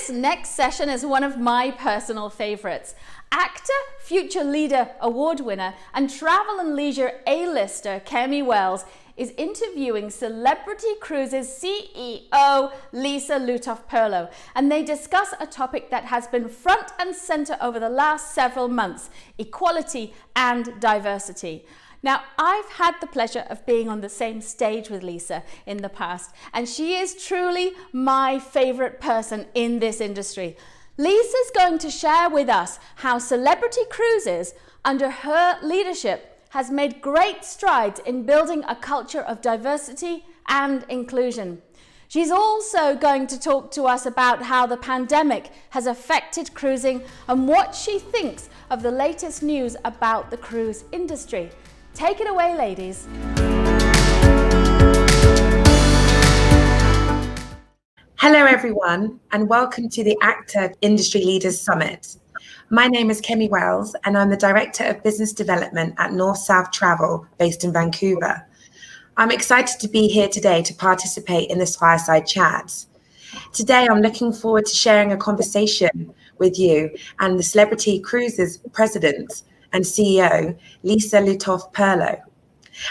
this next session is one of my personal favorites. Actor, Future Leader Award winner, and travel and leisure A-lister Kemi Wells is interviewing Celebrity Cruises CEO Lisa Lutoff Perlo, and they discuss a topic that has been front and center over the last several months: equality and diversity. Now, I've had the pleasure of being on the same stage with Lisa in the past, and she is truly my favorite person in this industry. Lisa's going to share with us how Celebrity Cruises, under her leadership, has made great strides in building a culture of diversity and inclusion. She's also going to talk to us about how the pandemic has affected cruising and what she thinks of the latest news about the cruise industry. Take it away, ladies. Hello, everyone, and welcome to the Actor Industry Leaders Summit. My name is Kemi Wells, and I'm the Director of Business Development at North South Travel, based in Vancouver. I'm excited to be here today to participate in this fireside chat. Today, I'm looking forward to sharing a conversation with you and the Celebrity Cruises President and CEO, Lisa Lutoff Perlo,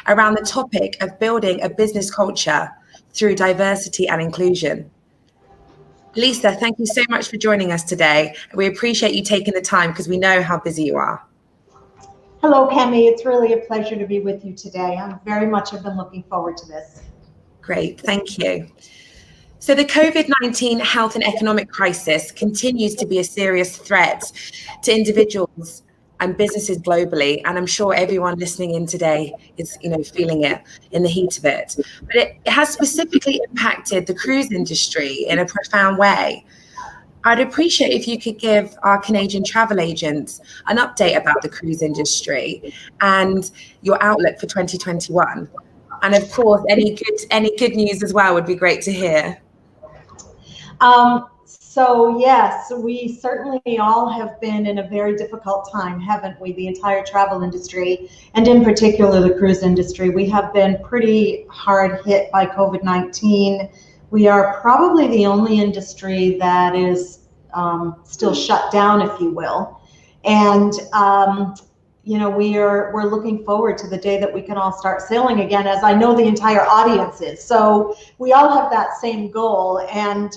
around the topic of building a business culture through diversity and inclusion. Lisa, thank you so much for joining us today. We appreciate you taking the time because we know how busy you are. Hello, Kemi. It's really a pleasure to be with you today. I very much have been looking forward to this. Great, thank you. So the COVID-19 health and economic crisis continues to be a serious threat to individuals and businesses globally, and I'm sure everyone listening in today is, feeling it in the heat of it. But it has specifically impacted the cruise industry in a profound way. I'd appreciate if you could give our Canadian travel agents an update about the cruise industry and your outlook for 2021. And of course, any good news as well would be great to hear. So yes, we certainly all have been in a very difficult time, haven't we? The entire travel industry, and in particular the cruise industry. We have been pretty hard hit by COVID-19. We are probably the only industry that is still shut down, if you will. And we're looking forward to the day that we can all start sailing again, as I know the entire audience is. So we all have that same goal, and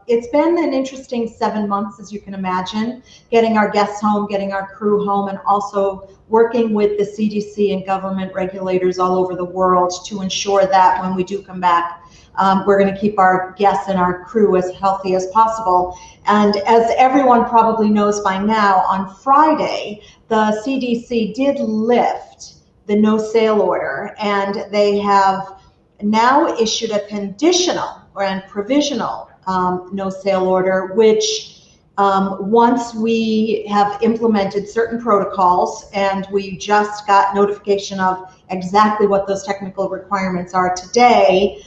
it's been an interesting 7 months, as you can imagine, getting our guests home, getting our crew home, and also working with the CDC and government regulators all over the world to ensure that when we do come back, we're going to keep our guests and our crew as healthy as possible. And as everyone probably knows by now, on Friday, the CDC did lift the no sail order, and they have now issued a conditional and provisional no sail order, which once we have implemented certain protocols, and we just got notification of exactly what those technical requirements are today,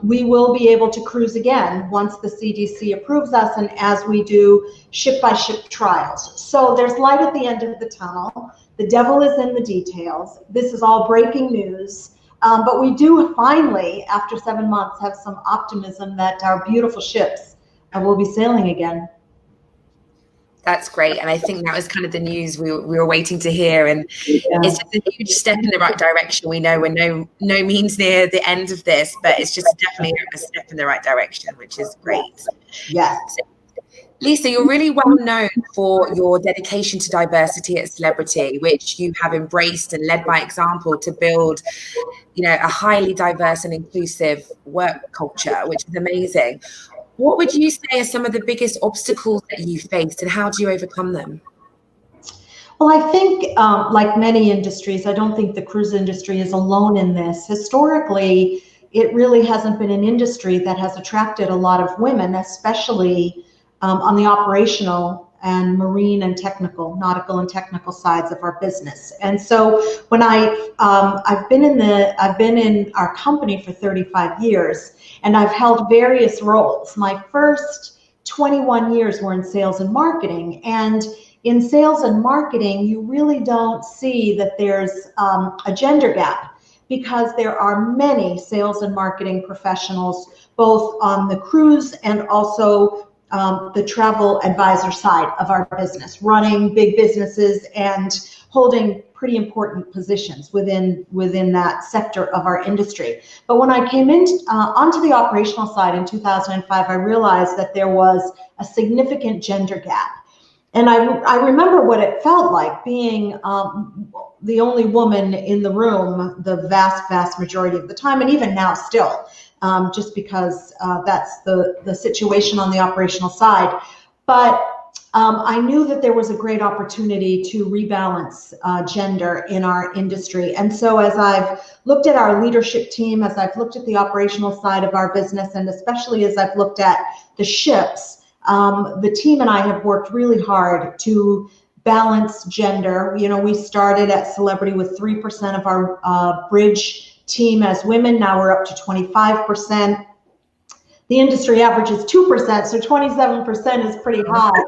we will be able to cruise again once the CDC approves us and as we do ship-by-ship trials. So there's light at the end of the tunnel. The devil is in the details. This is all breaking news. But we do finally, after 7 months, have some optimism that our beautiful ships will be sailing again. That's great. And I think that was kind of the news we were waiting to hear. And It's just a huge step in the right direction. We know we're no means near the end of this, but it's just definitely a step in the right direction, which is great. Yeah. So, Lisa, you're really well known for your dedication to diversity at Celebrity, which you have embraced and led by example to build, a highly diverse and inclusive work culture, which is amazing. What would you say are some of the biggest obstacles that you faced, and how do you overcome them? Well, I think like many industries, I don't think the cruise industry is alone in this. Historically, it really hasn't been an industry that has attracted a lot of women, especially on the operational and marine and nautical and technical sides of our business. And so when I've been in our company for 35 years, and I've held various roles. My first 21 years were in sales and marketing, and in sales and marketing, you really don't see that there's a gender gap, because there are many sales and marketing professionals, both on the cruise and also the travel advisor side of our business, running big businesses and holding pretty important positions within that sector of our industry. But when I came in onto the operational side in 2005, I realized that there was a significant gender gap. And I remember what it felt like being the only woman in the room the vast majority of the time, and even now still, just because that's the situation on the operational side. But I knew that there was a great opportunity to rebalance gender in our industry. And so as I've looked at our leadership team, as I've looked at the operational side of our business, and especially as I've looked at the ships, the team and I have worked really hard to balance gender. You know, we started at Celebrity with 3% of our bridge team as women. Now we're up to 25%. The industry average is 2%, so 27% is pretty high.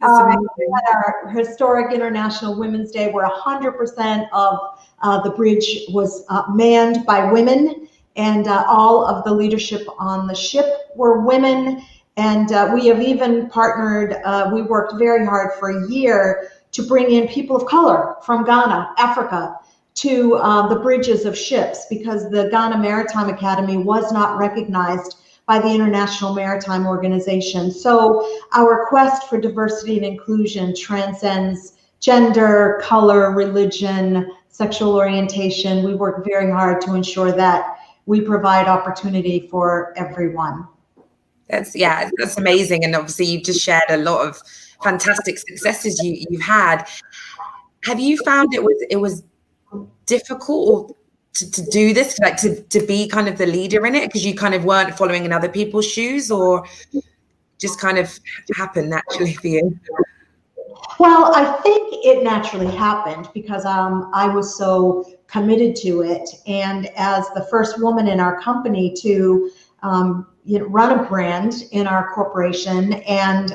At our historic International Women's Day, where 100% of the bridge was manned by women, and all of the leadership on the ship were women. And we have even partnered, we worked very hard for a year to bring in people of color from Ghana, Africa, to the bridges of ships, because the Ghana Maritime Academy was not recognized by the International Maritime Organization. So our quest for diversity and inclusion transcends gender, color, religion, sexual orientation. We work very hard to ensure that we provide opportunity for everyone. That's amazing. And obviously you've just shared a lot of fantastic successes you've had. Have you found it was difficult to do this, like to be kind of the leader in it, because you kind of weren't following in other people's shoes, or just kind of happened naturally for you? Well, I think it naturally happened because I was so committed to it. And as the first woman in our company to run a brand in our corporation and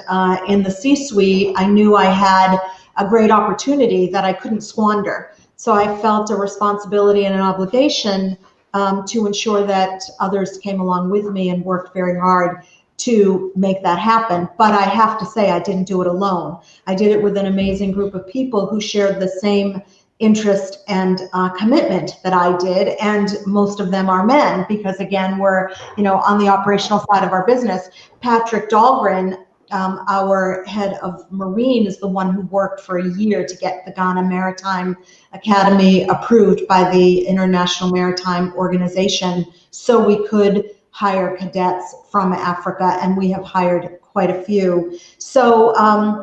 in the C-suite, I knew I had a great opportunity that I couldn't squander. So I felt a responsibility and an obligation to ensure that others came along with me and worked very hard to make that happen. But I have to say, I didn't do it alone. I did it with an amazing group of people who shared the same interest and commitment that I did, and most of them are men, because again, we're on the operational side of our business. Patrick Dahlgren, our head of Marine, is the one who worked for a year to get the Ghana Maritime Academy approved by the International Maritime Organization, so we could hire cadets from Africa, and we have hired quite a few. So I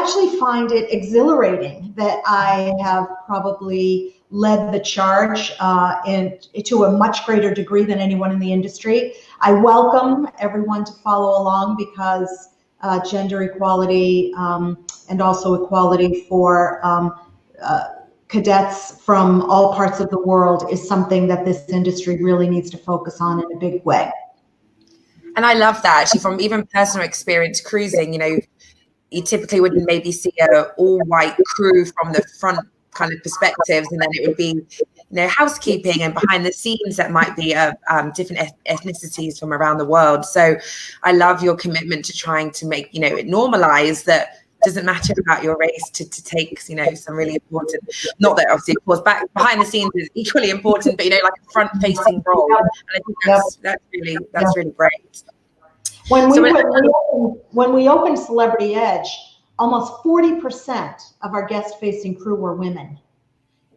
actually find it exhilarating that I have probably led the charge to a much greater degree than anyone in the industry. I welcome everyone to follow along, because gender equality and also equality for cadets from all parts of the world is something that this industry really needs to focus on in a big way. And I love that, actually, from even personal experience cruising. You typically would maybe see an all-white crew from the front kind of perspectives, and then it would be housekeeping and behind the scenes that might be different ethnicities from around the world. So I love your commitment to trying to make it normalize that doesn't matter about your race, to take some really important, not that obviously of course behind the scenes is equally important, but like a front facing role. And I think that's really great. When we opened Celebrity Edge, almost 40% of our guest-facing crew were women.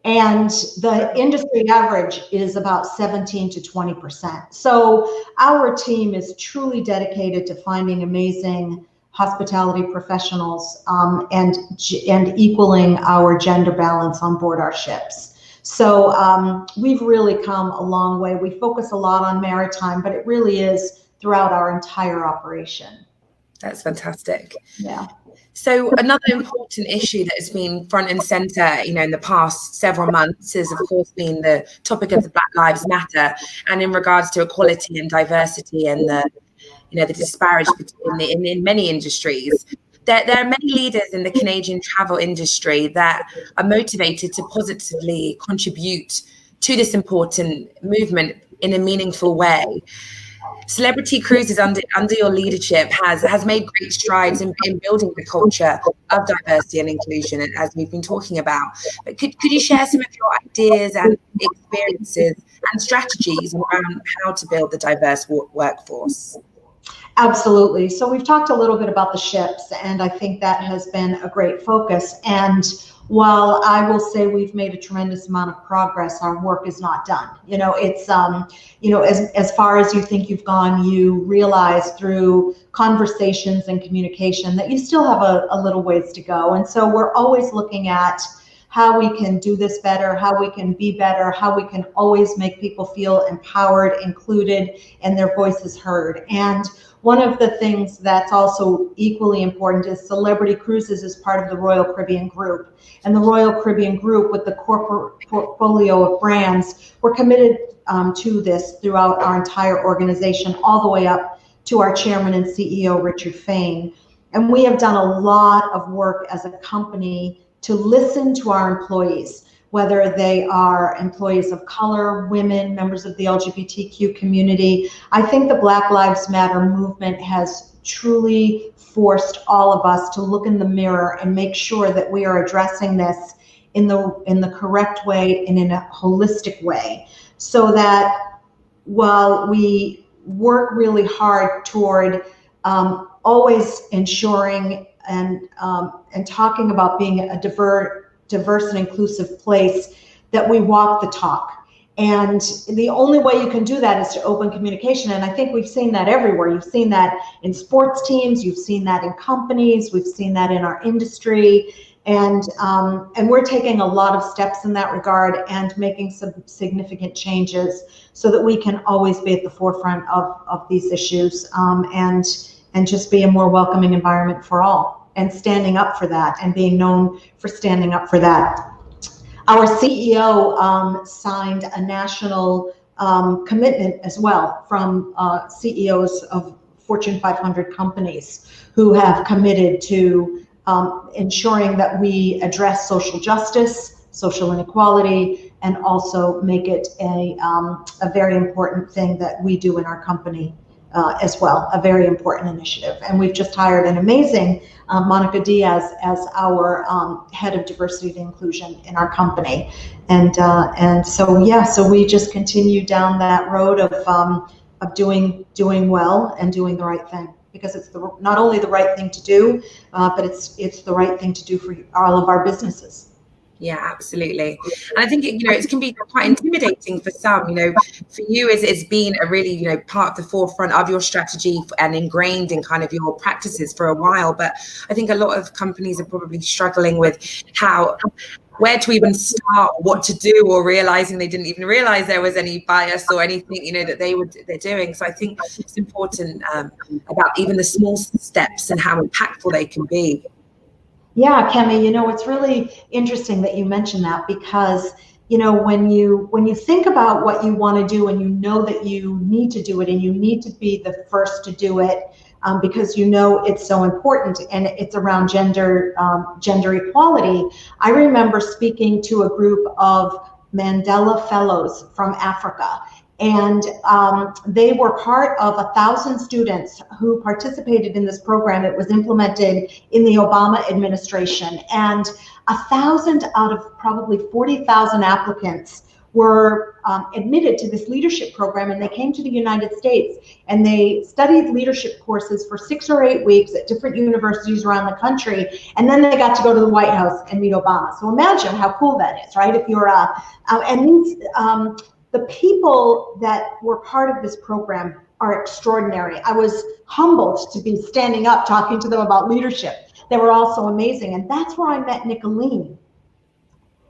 And the industry average is about 17 to 20%. So our team is truly dedicated to finding amazing hospitality professionals and equaling our gender balance on board our ships. So we've really come a long way. We focus a lot on maritime, but it really is throughout our entire operation. That's fantastic. Yeah. So another important issue that has been front and center, in the past several months has, of course, been the topic of the Black Lives Matter, and in regards to equality and diversity and the disparity in many industries. There are many leaders in the Canadian travel industry that are motivated to positively contribute to this important movement in a meaningful way. Celebrity Cruises under your leadership has made great strides in building the culture of diversity and inclusion, as we've been talking about. But could you share some of your ideas and experiences and strategies around how to build the diverse workforce? Absolutely. So we've talked a little bit about the ships, and I think that has been a great focus. And while I will say we've made a tremendous amount of progress, our work is not done. It's as far as you think you've gone, you realize through conversations and communication that you still have a little ways to go. And so we're always looking at how we can do this better, how we can be better, how we can always make people feel empowered, included, and their voices heard. And one of the things that's also equally important is Celebrity Cruises is part of the Royal Caribbean Group. And the Royal Caribbean Group, with the corporate portfolio of brands, we're committed to this throughout our entire organization, all the way up to our chairman and CEO, Richard Fain. And we have done a lot of work as a company to listen to our employees, whether they are employees of color, women, members of the LGBTQ community. I think the Black Lives Matter movement has truly forced all of us to look in the mirror and make sure that we are addressing this in the correct way and in a holistic way, so that while we work really hard toward always ensuring and talking about being a diverse and inclusive place, that we walk the talk. And the only way you can do that is to open communication. And I think we've seen that everywhere. You've seen that in sports teams, you've seen that in companies, we've seen that in our industry. And we're taking a lot of steps in that regard and making some significant changes so that we can always be at the forefront of these issues, and just be a more welcoming environment for all, and standing up for that and being known for standing up for that. Our CEO signed a national commitment as well from CEOs of Fortune 500 companies who have committed to ensuring that we address social justice, social inequality, and also make it a very important thing that we do in our company as well, a very important initiative. And we've just hired an amazing Monica Diaz as our head of diversity and inclusion in our company. And so we just continue down that road of doing well and doing the right thing, because it's not only the right thing to do, but it's the right thing to do for all of our businesses. Yeah, absolutely. And I think it can be quite intimidating for some. For you, it's been a really part of the forefront of your strategy and ingrained in kind of your practices for a while. But I think a lot of companies are probably struggling with where to even start, what to do, or realizing they didn't even realize there was any bias or anything that they're doing. So I think it's important about even the small steps and how impactful they can be. Yeah, Kemi, it's really interesting that you mentioned that, because when you think about what you want to do and you know that you need to do it and you need to be the first to do it, because it's so important, and it's around gender equality. I remember speaking to a group of Mandela Fellows from Africa, and they were part of 1,000 students who participated in this program. It was implemented in the Obama administration, and 1,000 out of probably 40,000 applicants were admitted to this leadership program, and they came to the United States and they studied leadership courses for 6 or 8 weeks at different universities around the country, and then they got to go to the White House and meet Obama. So imagine how cool that is, right? If you're the people that were part of this program are extraordinary. I was humbled to be standing up talking to them about leadership. They were all so amazing, and that's where I met Nicolene.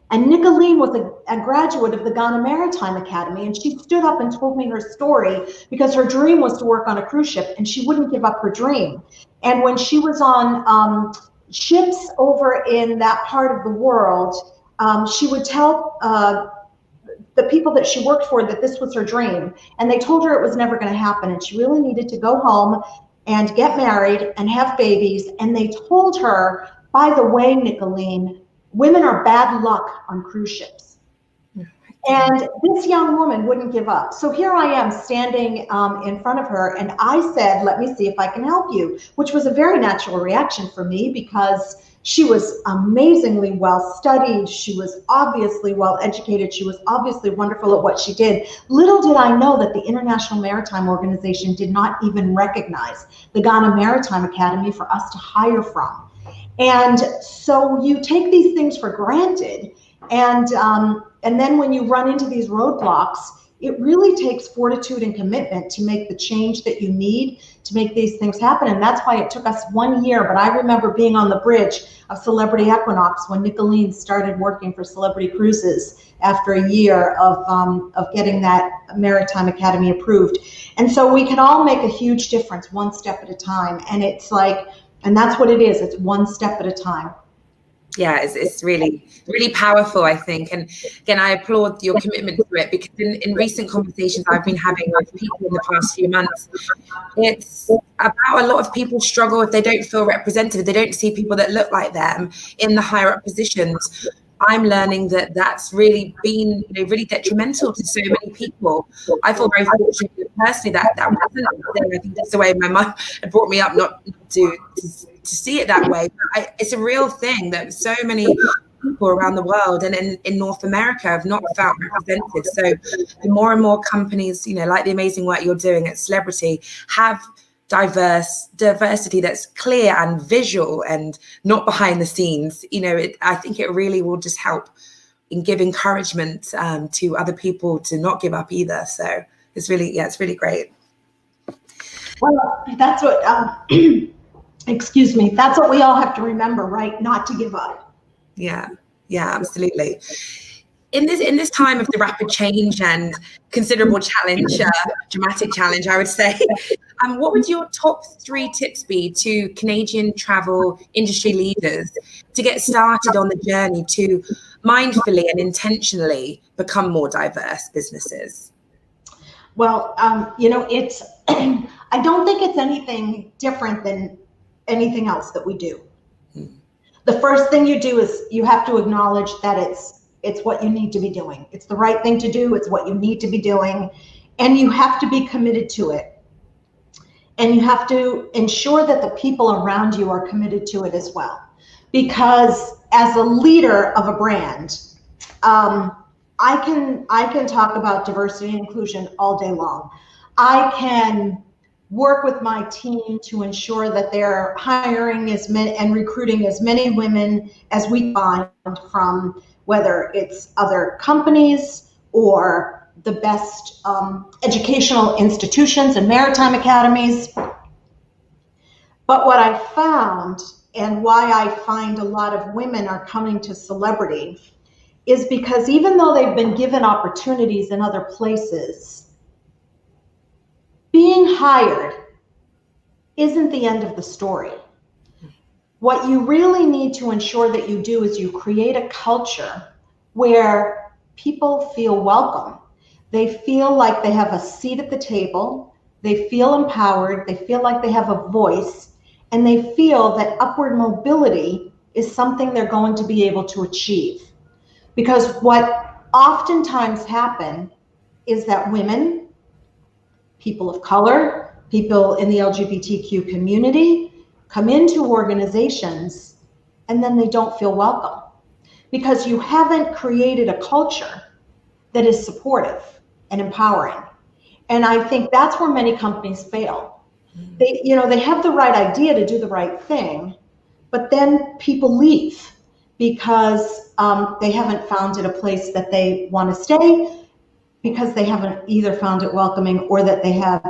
And Nicolene was a graduate of the Ghana Maritime Academy, and she stood up and told me her story because her dream was to work on a cruise ship, and she wouldn't give up her dream. And when she was on ships over in that part of the world, she would tell the people that she worked for that this was her dream, and they told her it was never going to happen, and she really needed to go home and get married and have babies. And they told her, by the way, Nicolene, women are bad luck on cruise ships. And this young woman wouldn't give up. So here I am standing in front of her, and I said, let me see if I can help you, which was a very natural reaction for me because she was amazingly well studied. She was obviously well educated. She was obviously wonderful at what she did. Little did I know that the International Maritime Organization did not even recognize the Ghana Maritime Academy for us to hire from. And so you take these things for granted. And then when you run into these roadblocks, it really takes fortitude and commitment to make the change that you need to make these things happen. And that's why it took us 1 year. But I remember being on the bridge of Celebrity Equinox when Nicolene started working for Celebrity Cruises after a year of getting that Maritime Academy approved. And so we can all make a huge difference one step at a time. And it's like, and that's what it is. It's one step at a time. Yeah, it's really, really powerful, I think. And again, I applaud your commitment to it, because in recent conversations I've been having with people in the past few months, it's about a lot of people struggle if they don't feel represented, if they don't see people that look like them in the higher up positions. I'm learning that that's really been, really detrimental to so many people. I feel very fortunate personally that wasn't there. I think that's the way my mum had brought me up, not to see it that way. But it's a real thing that so many people around the world and in North America have not felt represented. So the more and more companies, like the amazing work you're doing at Celebrity, have diversity that's clear and visual and not behind the scenes, I think it really will just help in give encouragement to other people to not give up either. So it's really great. Well, that's what excuse me, that's what we all have to remember, right? Not to give up. Yeah, absolutely. In this time of the rapid change and considerable challenge, dramatic challenge, I would say, what would your top 3 tips be to Canadian travel industry leaders to get started on the journey to mindfully and intentionally become more diverse businesses? Well, it's, I don't think it's anything different than anything else that we do. The first thing you do is you have to acknowledge that it's what you need to be doing. It's the right thing to do. It's what you need to be doing. And you have to be committed to it. And you have to ensure that the people around you are committed to it as well. Because as a leader of a brand, I can talk about diversity and inclusion all day long. I can work with my team to ensure that they're hiring as many and recruiting as many women as we find, from whether it's other companies or the best educational institutions and maritime academies. But what I found, and why I find a lot of women are coming to Celebrity, is because even though they've been given opportunities in other places, being hired isn't the end of the story. What you really need to ensure that you do is you create a culture where people feel welcome. They feel like they have a seat at the table. They feel empowered. They feel like they have a voice, and they feel that upward mobility is something they're going to be able to achieve. Because what oftentimes happen is that women, people of color, people in the LGBTQ community come into organizations and then they don't feel welcome because you haven't created a culture that is supportive and empowering. And I think that's where many companies fail. They have the right idea to do the right thing, but then people leave because they haven't found it a place that they want to stay, because they haven't either found it welcoming or that they have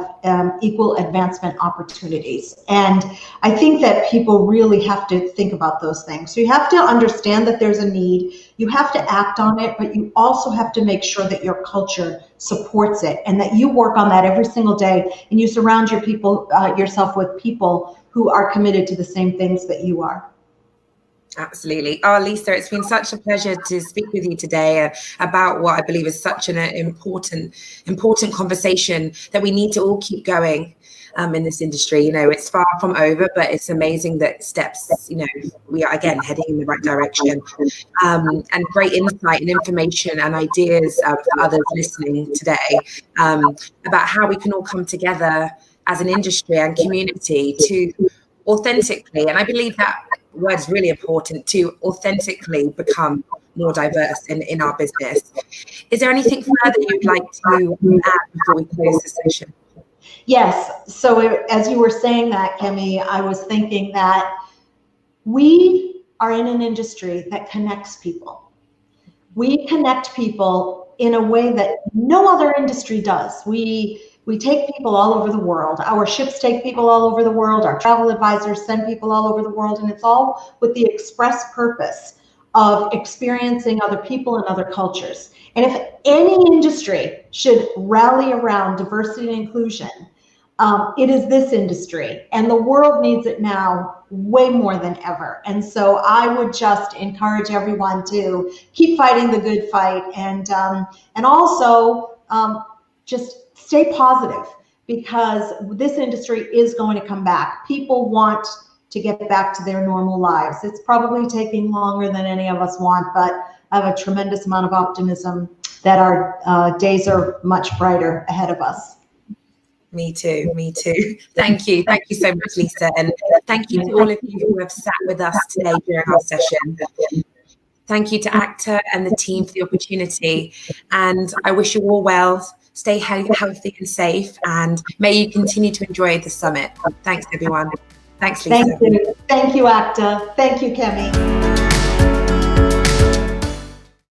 equal advancement opportunities. And I think that people really have to think about those things. So you have to understand that there's a need, you have to act on it, but you also have to make sure that your culture supports it and that you work on that every single day and you surround yourself with people who are committed to the same things that you are. Absolutely. Oh, Lisa, it's been such a pleasure to speak with you today about what I believe is such an important conversation that we need to all keep going. in this industry. You know, it's far from over, but it's amazing that steps, you know, we are again heading in the right direction, and great insight and information and ideas for others listening today about how we can all come together as an industry and community to authentically, and I believe that word is really important, to authentically become more diverse in our business. Is there anything further you'd like to add before we close the session? Yes. So as you were saying that, Kemi, I was thinking that we are in an industry that connects people. We connect people in a way that no other industry does. We take people all over the world. Our ships take people all over the world. Our travel advisors send people all over the world. And it's all with the express purpose of experiencing other people and other cultures. And if any industry should rally around diversity and inclusion, it is this industry. And the world needs it now way more than ever. And so I would just encourage everyone to keep fighting the good fight, and also just stay positive, because this industry is going to come back. People want to get back to their normal lives. It's probably taking longer than any of us want, but I have a tremendous amount of optimism that our days are much brighter ahead of us. Me too. Thank you so much, Lisa, and thank you to all of you who have sat with us today during our session. Thank you to ACTA and the team for the opportunity, and I wish you all well. Stay healthy and safe, and may you continue to enjoy the summit. Thanks, everyone. Thanks, Lisa. Thank you, ACTA. Thank you, Kemi.